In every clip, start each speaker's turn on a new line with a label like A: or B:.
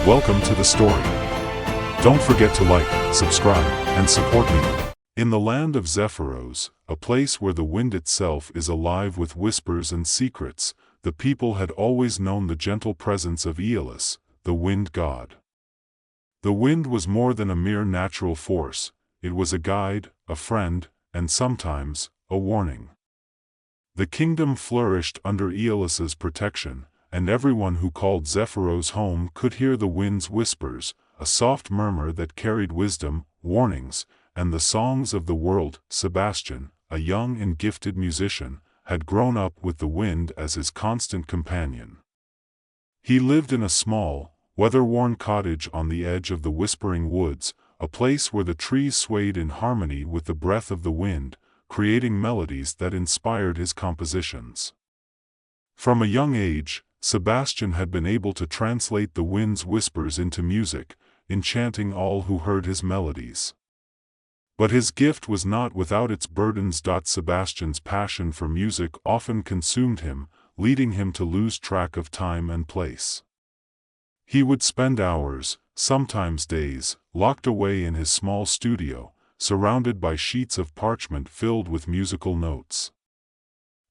A: Welcome to the story. Don't forget to like, subscribe, and support me. In the land of Zephyros, a place where the wind itself is alive with whispers and secrets, the people had always known the gentle presence of Aeolus, the wind god. The wind was more than a mere natural force, it was a guide, a friend, and sometimes, a warning. The kingdom flourished under Aeolus's protection, and everyone who called Zephyros home could hear the wind's whispers, a soft murmur that carried wisdom, warnings, and the songs of the world. Sebastian, a young and gifted musician, had grown up with the wind as his constant companion. He lived in a small, weather-worn cottage on the edge of the whispering woods, a place where the trees swayed in harmony with the breath of the wind, creating melodies that inspired his compositions. From a young age, Sebastian had been able to translate the wind's whispers into music, enchanting all who heard his melodies. But his gift was not without its burdens. Sebastian's passion for music often consumed him, leading him to lose track of time and place. He would spend hours, sometimes days, locked away in his small studio, surrounded by sheets of parchment filled with musical notes.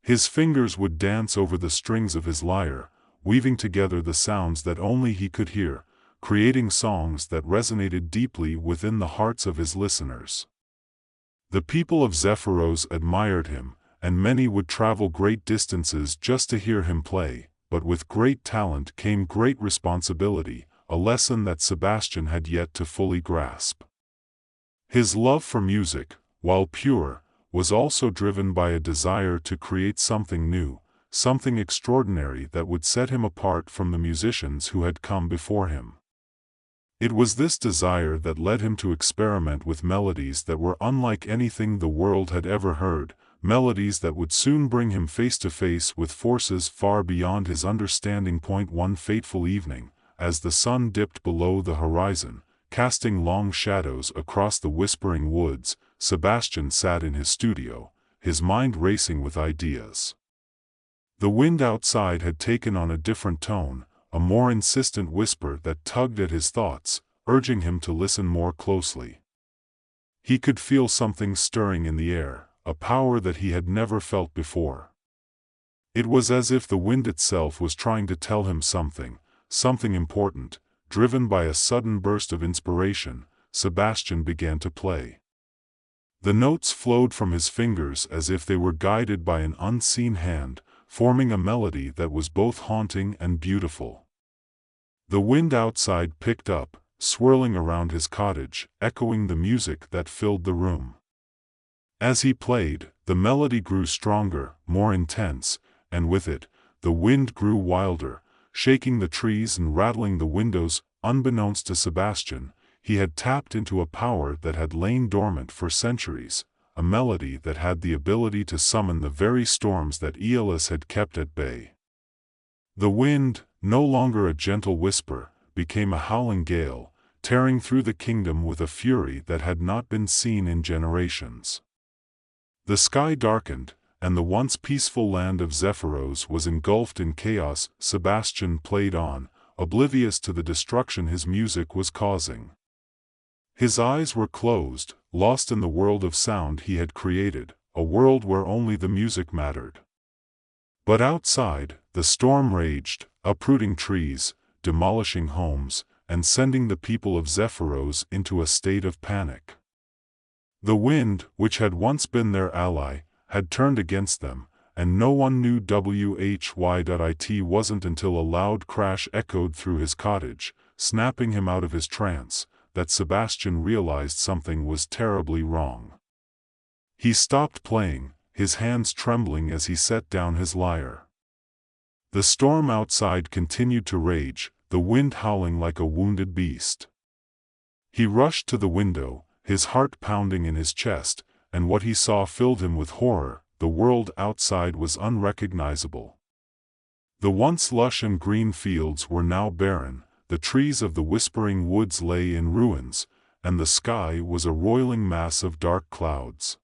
A: His fingers would dance over the strings of his lyre, weaving together the sounds that only he could hear, creating songs that resonated deeply within the hearts of his listeners. The people of Zephyros admired him, and many would travel great distances just to hear him play, but with great talent came great responsibility, a lesson that Sebastian had yet to fully grasp. His love for music, while pure, was also driven by a desire to create something new, something extraordinary that would set him apart from the musicians who had come before him. It was this desire that led him to experiment with melodies that were unlike anything the world had ever heard, melodies that would soon bring him face to face with forces far beyond his understanding. One fateful evening, as the sun dipped below the horizon, casting long shadows across the whispering woods, Sebastian sat in his studio, his mind racing with ideas. The wind outside had taken on a different tone, a more insistent whisper that tugged at his thoughts, urging him to listen more closely. He could feel something stirring in the air, a power that he had never felt before. It was as if the wind itself was trying to tell him something important. Driven by a sudden burst of inspiration, Sebastian began to play. The notes flowed from his fingers as if they were guided by an unseen hand, forming a melody that was both haunting and beautiful. The wind outside picked up, swirling around his cottage, echoing the music that filled the room. As he played, the melody grew stronger, more intense, and with it, the wind grew wilder, shaking the trees and rattling the windows. Unbeknownst to Sebastian, he had tapped into a power that had lain dormant for centuries, a melody that had the ability to summon the very storms that Aeolus had kept at bay. The wind, no longer a gentle whisper, became a howling gale, tearing through the kingdom with a fury that had not been seen in generations. The sky darkened, and the once peaceful land of Zephyros was engulfed in chaos. Sebastian played on, oblivious to the destruction his music was causing. His eyes were closed, lost in the world of sound he had created, a world where only the music mattered. But outside, the storm raged, uprooting trees, demolishing homes, and sending the people of Zephyros into a state of panic. The wind, which had once been their ally, had turned against them, and no one knew why. It wasn't until a loud crash echoed through his cottage, snapping him out of his trance, that Sebastian realized something was terribly wrong. He stopped playing, his hands trembling as he set down his lyre. The storm outside continued to rage, the wind howling like a wounded beast. He rushed to the window, his heart pounding in his chest, and what he saw filled him with horror. The world outside was unrecognizable. The once lush and green fields were now barren, the trees of the whispering woods lay in ruins, and the sky was a roiling mass of dark clouds.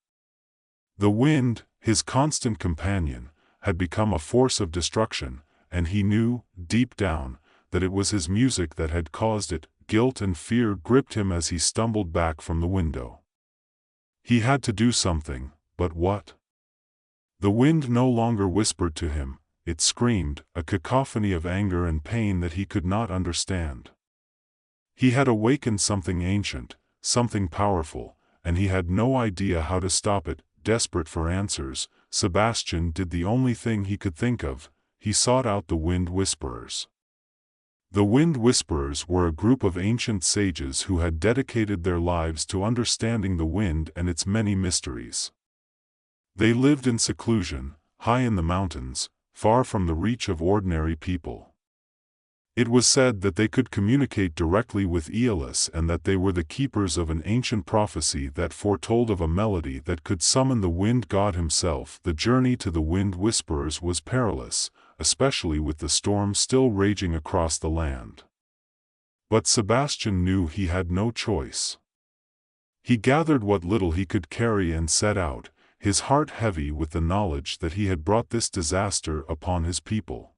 A: The wind, his constant companion, had become a force of destruction, and he knew, deep down, that it was his music that had caused it. Guilt and fear gripped him as he stumbled back from the window. He had to do something, but what? The wind no longer whispered to him, it screamed, a cacophony of anger and pain that he could not understand. He had awakened something ancient, something powerful, and he had no idea how to stop it. Desperate for answers, Sebastian did the only thing he could think of: he sought out the Wind Whisperers. The Wind Whisperers were a group of ancient sages who had dedicated their lives to understanding the wind and its many mysteries. They lived in seclusion, high in the mountains, far from the reach of ordinary people. It was said that they could communicate directly with Aeolus and that they were the keepers of an ancient prophecy that foretold of a melody that could summon the wind god himself. The journey to the Wind Whisperers was perilous, especially with the storm still raging across the land. But Sebastian knew he had no choice. He gathered what little he could carry and set out, his heart heavy with the knowledge that he had brought this disaster upon his people.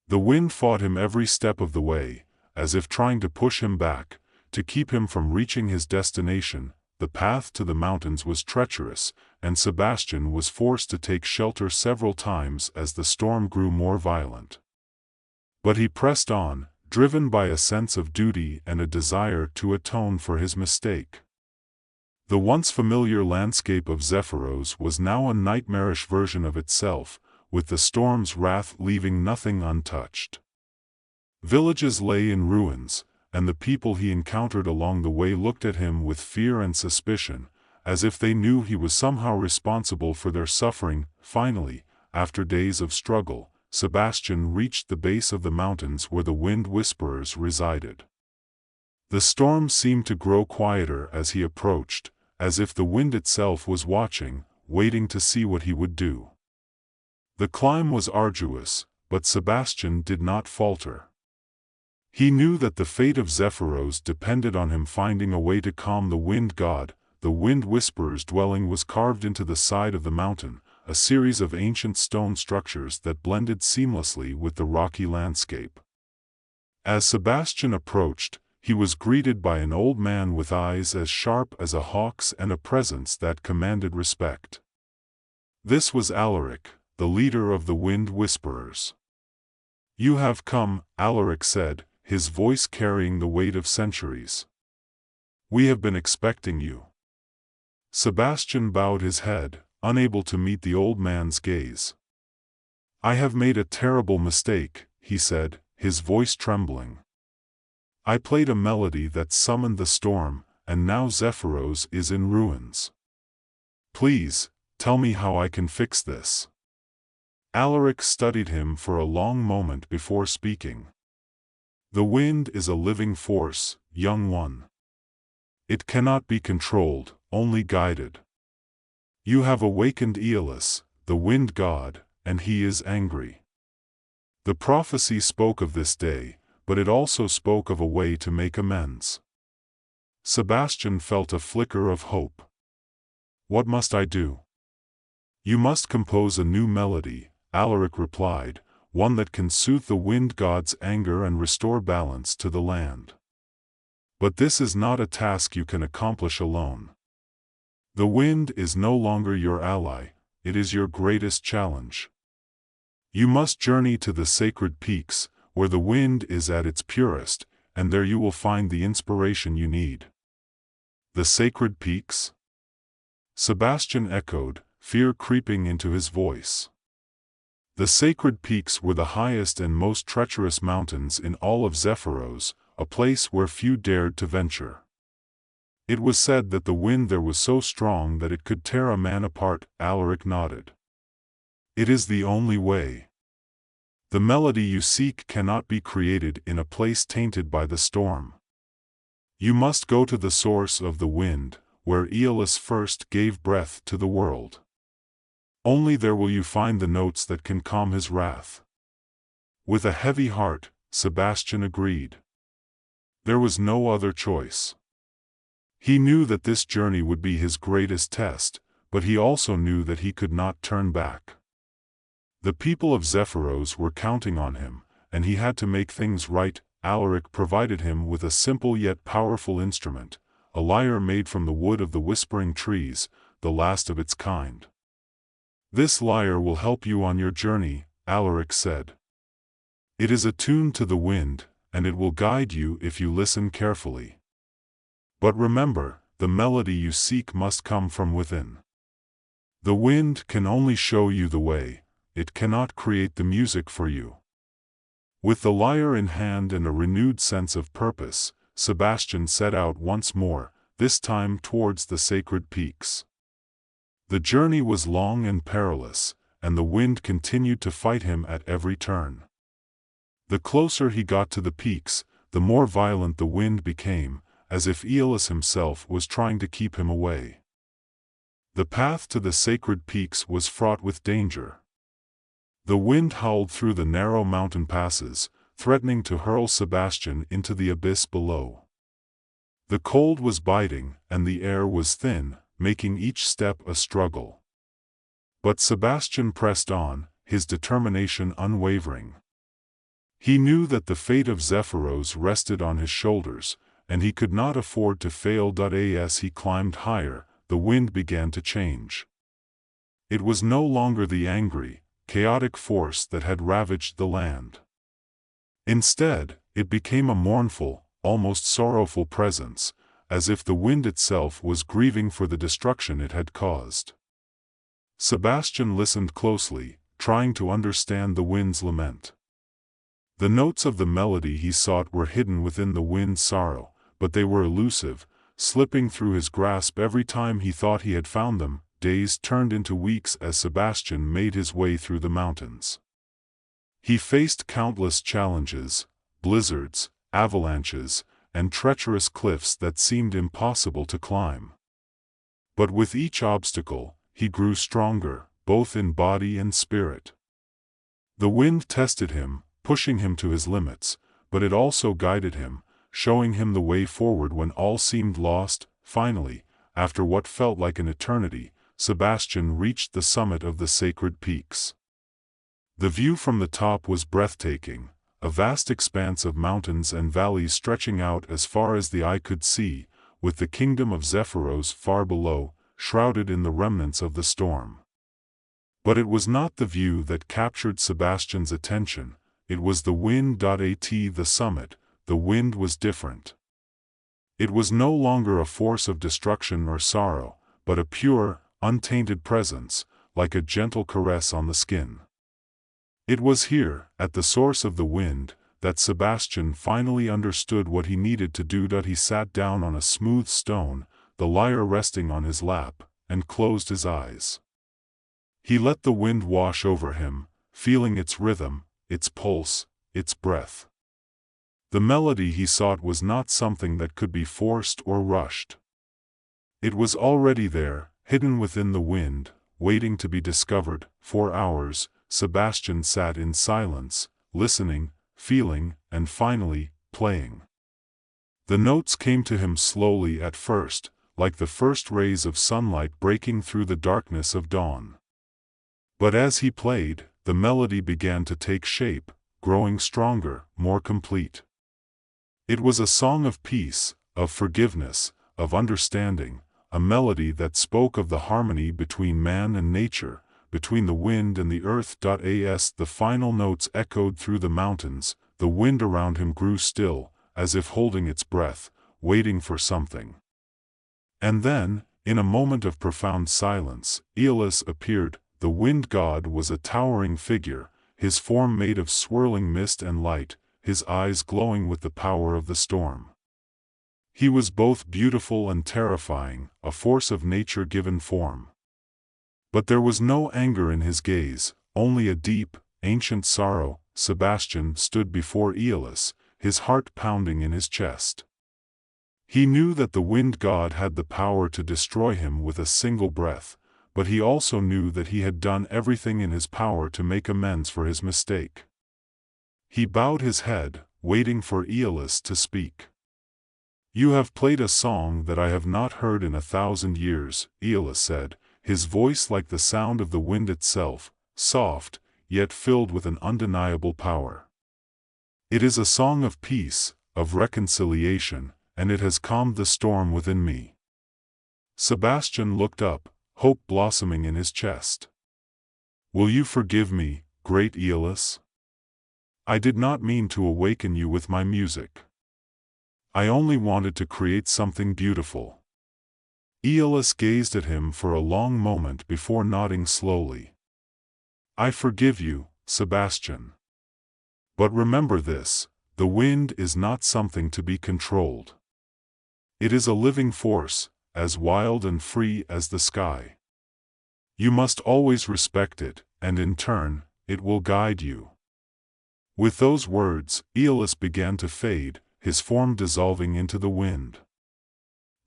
A: The wind fought him every step of the way, as if trying to push him back, to keep him from reaching his destination. The path to the mountains was treacherous, and Sebastian was forced to take shelter several times as the storm grew more violent. But he pressed on, driven by a sense of duty and a desire to atone for his mistake. The once familiar landscape of Zephyros was now a nightmarish version of itself, with the storm's wrath leaving nothing untouched. Villages lay in ruins, and the people he encountered along the way looked at him with fear and suspicion, as if they knew he was somehow responsible for their suffering. Finally, after days of struggle, Sebastian reached the base of the mountains where the Wind Whisperers resided. The storm seemed to grow quieter as he approached, as if the wind itself was watching, waiting to see what he would do. The climb was arduous, but Sebastian did not falter. He knew that the fate of Zephyros depended on him finding a way to calm the wind god. The Wind Whisperer's dwelling was carved into the side of the mountain, a series of ancient stone structures that blended seamlessly with the rocky landscape. As Sebastian approached, he was greeted by an old man with eyes as sharp as a hawk's and a presence that commanded respect. This was Alaric, the leader of the Wind Whisperers. "You have come," Alaric said, his voice carrying the weight of centuries. "We have been expecting you." Sebastian bowed his head, unable to meet the old man's gaze. "I have made a terrible mistake," he said, his voice trembling. "I played a melody that summoned the storm, and now Zephyros is in ruins. Please, tell me how I can fix this." Alaric studied him for a long moment before speaking. "The wind is a living force, young one. It cannot be controlled, only guided. You have awakened Aeolus, the wind god, and he is angry. The prophecy spoke of this day, but it also spoke of a way to make amends." Sebastian felt a flicker of hope. "What must I do?" "You must compose a new melody," Alaric replied, "one that can soothe the wind god's anger and restore balance to the land. But this is not a task you can accomplish alone. The wind is no longer your ally, it is your greatest challenge. You must journey to the sacred peaks, where the wind is at its purest, and there you will find the inspiration you need." "The sacred peaks?" Sebastian echoed, fear creeping into his voice. The sacred peaks were the highest and most treacherous mountains in all of Zephyros, a place where few dared to venture. It was said that the wind there was so strong that it could tear a man apart. Alaric nodded. "It is the only way. The melody you seek cannot be created in a place tainted by the storm. You must go to the source of the wind, where Aeolus first gave breath to the world. Only there will you find the notes that can calm his wrath." With a heavy heart, Sebastian agreed. There was no other choice. He knew that this journey would be his greatest test, but he also knew that he could not turn back. The people of Zephyros were counting on him, and he had to make things right. Alaric provided him with a simple yet powerful instrument, a lyre made from the wood of the whispering trees, the last of its kind. "This lyre will help you on your journey," Alaric said. "It is attuned to the wind, and it will guide you if you listen carefully. But remember, the melody you seek must come from within. The wind can only show you the way, it cannot create the music for you." With the lyre in hand and a renewed sense of purpose, Sebastian set out once more, this time towards the sacred peaks. The journey was long and perilous, and the wind continued to fight him at every turn. The closer he got to the peaks, the more violent the wind became, as if Aeolus himself was trying to keep him away. The path to the sacred peaks was fraught with danger. The wind howled through the narrow mountain passes, threatening to hurl Sebastian into the abyss below. The cold was biting, and the air was thin, making each step a struggle. But Sebastian pressed on, his determination unwavering. He knew that the fate of Zephyros rested on his shoulders, and he could not afford to fail. As he climbed higher, the wind began to change. It was no longer the angry, chaotic force that had ravaged the land. Instead, it became a mournful, almost sorrowful presence, as if the wind itself was grieving for the destruction it had caused. Sebastian listened closely, trying to understand the wind's lament. The notes of the melody he sought were hidden within the wind's sorrow, but they were elusive, slipping through his grasp every time he thought he had found them. Days turned into weeks as Sebastian made his way through the mountains. He faced countless challenges, blizzards, avalanches, and treacherous cliffs that seemed impossible to climb. But with each obstacle, he grew stronger, both in body and spirit. The wind tested him, pushing him to his limits, but it also guided him, showing him the way forward when all seemed lost. Finally, after what felt like an eternity, Sebastian reached the summit of the sacred peaks. The view from the top was breathtaking, a vast expanse of mountains and valleys stretching out as far as the eye could see, with the kingdom of Zephyros far below, shrouded in the remnants of the storm. But it was not the view that captured Sebastian's attention, it was the wind. At the summit, the wind was different. It was no longer a force of destruction or sorrow, but a pure, untainted presence, like a gentle caress on the skin. It was here, at the source of the wind, that Sebastian finally understood what he needed to do. He sat down on a smooth stone, the lyre resting on his lap, and closed his eyes. He let the wind wash over him, feeling its rhythm, its pulse, its breath. The melody he sought was not something that could be forced or rushed. It was already there, hidden within the wind, waiting to be discovered. For hours, Sebastian sat in silence, listening, feeling, and finally, playing. The notes came to him slowly at first, like the first rays of sunlight breaking through the darkness of dawn. But as he played, the melody began to take shape, growing stronger, more complete. It was a song of peace, of forgiveness, of understanding, a melody that spoke of the harmony between man and nature, between the wind and the earth. As the final notes echoed through the mountains, the wind around him grew still, as if holding its breath, waiting for something. And then, in a moment of profound silence, Aeolus appeared. The wind god was a towering figure, his form made of swirling mist and light, his eyes glowing with the power of the storm. He was both beautiful and terrifying, a force of nature given form. But there was no anger in his gaze, only a deep, ancient sorrow. Sebastian stood before Aeolus, his heart pounding in his chest. He knew that the wind god had the power to destroy him with a single breath, but he also knew that he had done everything in his power to make amends for his mistake. He bowed his head, waiting for Aeolus to speak. "You have played a song that I have not heard in 1,000 years, Aeolus said, his voice like the sound of the wind itself, soft, yet filled with an undeniable power. It is a song of peace, of reconciliation, and it has calmed the storm within me." Sebastian looked up, hope blossoming in his chest. "Will you forgive me, great Aeolus? I did not mean to awaken you with my music. I only wanted to create something beautiful." Aeolus gazed at him for a long moment before nodding slowly. "I forgive you, Sebastian. But remember this, the wind is not something to be controlled. It is a living force, as wild and free as the sky. You must always respect it, and in turn, it will guide you." With those words, Aeolus began to fade, his form dissolving into the wind.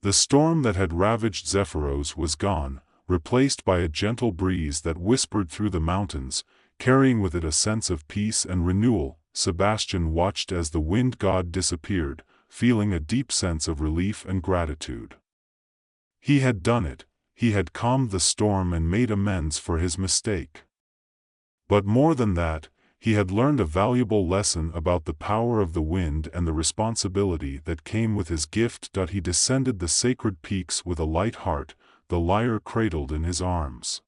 A: The storm that had ravaged Zephyros was gone, replaced by a gentle breeze that whispered through the mountains, carrying with it a sense of peace and renewal. Sebastian watched as the wind god disappeared, feeling a deep sense of relief and gratitude. He had done it, he had calmed the storm and made amends for his mistake. But more than that, he had learned a valuable lesson about the power of the wind and the responsibility that came with his gift. He descended the sacred peaks with a light heart, the lyre cradled in his arms.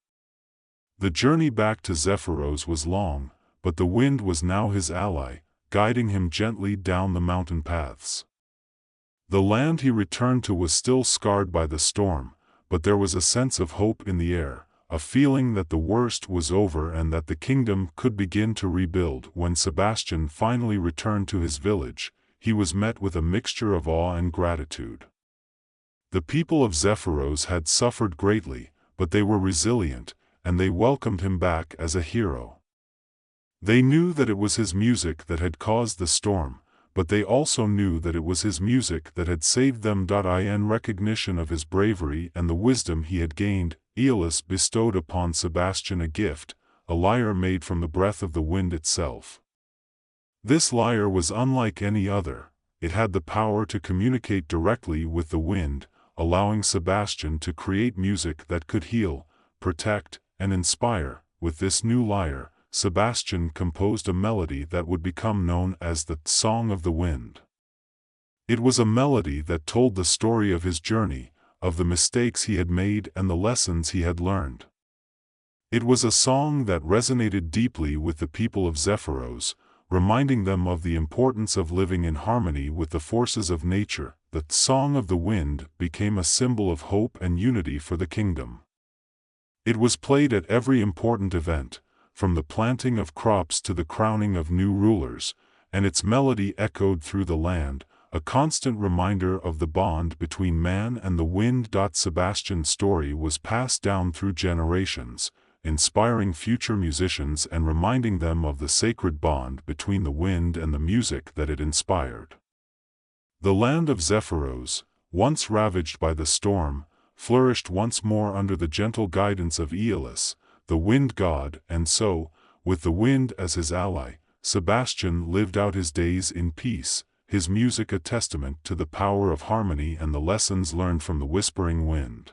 A: The journey back to Zephyros was long, but the wind was now his ally, guiding him gently down the mountain paths. The land he returned to was still scarred by the storm, but there was a sense of hope in the air, a feeling that the worst was over and that the kingdom could begin to rebuild. When Sebastian finally returned to his village, he was met with a mixture of awe and gratitude. The people of Zephyros had suffered greatly, but they were resilient, and they welcomed him back as a hero. They knew that it was his music that had caused the storm, but they also knew that it was his music that had saved them. In recognition of his bravery and the wisdom he had gained, Aeolus bestowed upon Sebastian a gift, a lyre made from the breath of the wind itself. This lyre was unlike any other. It had the power to communicate directly with the wind, allowing Sebastian to create music that could heal, protect, and inspire. With this new lyre, Sebastian composed a melody that would become known as the Song of the Wind. It was a melody that told the story of his journey, of the mistakes he had made and the lessons he had learned. It was a song that resonated deeply with the people of Zephyros, reminding them of the importance of living in harmony with the forces of nature. The Song of the Wind became a symbol of hope and unity for the kingdom. It was played at every important event, from the planting of crops to the crowning of new rulers, and its melody echoed through the land, a constant reminder of the bond between man and the wind. Sebastian's story was passed down through generations, inspiring future musicians and reminding them of the sacred bond between the wind and the music that it inspired. The land of Zephyros, once ravaged by the storm, flourished once more under the gentle guidance of Aeolus, the wind god, and so, with the wind as his ally, Sebastian lived out his days in peace, his music a testament to the power of harmony and the lessons learned from the whispering wind.